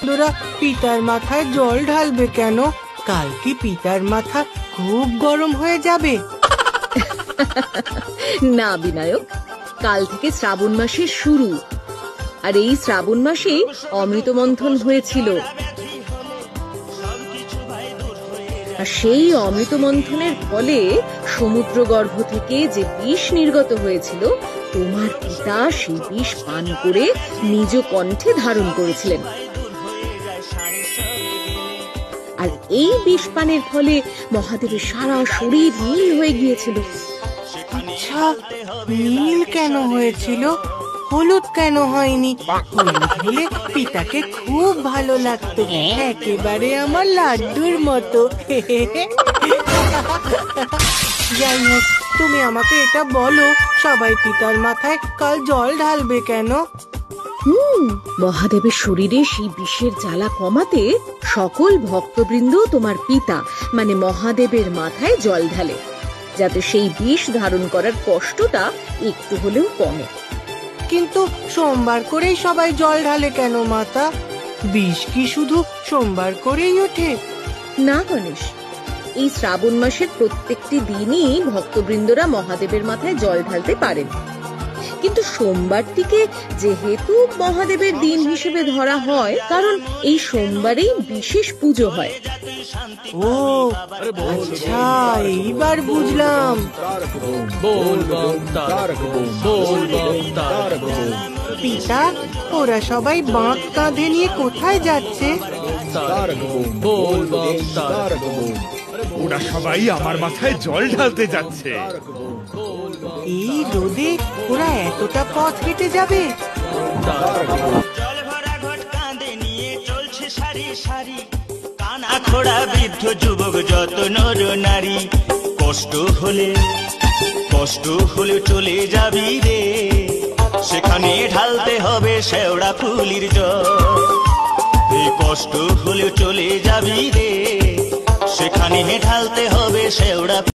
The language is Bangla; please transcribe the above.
তোরা পিতার মাথায় জল ঢালবে কেন? কাল কি পিতার মাথা খুব গরম হয়ে যাবে? না বিনায়ক, কাল থেকে শ্রাবণ মাসের শুরু, আর এই শ্রাবণ মাসে অমৃত মন্থন হয়েছিল। আর সেই অমৃত মন্থনের ফলে সমুদ্র গর্ভ থেকে যে বিষ নির্গত হয়েছিল, তোমার পিতা সেই বিষ পান করে নিজ কণ্ঠে ধারণ করেছিলেন। আর এই বিষ পানের ফলে মহাদেবের সারা শরীর নীল হয়ে গিয়েছিল। আচ্ছা, নীল কেন হয়েছিল? হলুদ কেন হয়নি? হলুদ হলে পিতাকে খুব ভালো লাগতো, একেবারে আমার লাড্ডুর মতো। যাই হোক, তুমি আমাকে এটা বলো, সবাই পিতার মাথায় কাল জল ঢালবে কেন? মহাদেবের শরীরে সেই বিষের জ্বালা কমাতে সকল ভক্তবৃন্দ তোমার পিতা মানে মহাদেবের মাথায় জল ঢালে, যাতে সেই বিষ ধারণ করার কষ্টটা একটু হলেও কমে। কিন্তু সোমবার করেই সবাই জল ঢালে কেন মাতা? বিষ কি শুধু সোমবার করেই ওঠে? না গণেশ, এই শ্রাবণ মাসের প্রত্যেকটি দিনই ভক্তবৃন্দরা মহাদেবের মাথায় জল ঢালতে পারেন, কিন্তু সোমবারটিকে যেহেতু মহাদেবের দিন হিসেবে ধরা হয়, কারণ এই সোমবারেই বিশেষ পুজো হয়। ও আচ্ছা, এইবার বুঝলাম। পিতা, ওরা সবাই বাঁক কাঁধে নিয়ে কোথায় যাচ্ছে? ওরা সবাই আমার মাথায় জল ঢালতে যাচ্ছে। এই রোদে ওরা এতটা পথ হেঁটে যাবে? জল ভরা ঘট কাঁধে নিয়ে চলছে সারি সারি, কানা খোড়া বৃদ্ধ যুবক যত নর নারী। কষ্ট হলে চলে যাবি রে, সেখানে ঢালতে হবে শেওড়া ফুলির জল। এই কষ্ট হলে চলে যাবি রে, সেখানে ঢালতে হবে শেওড়া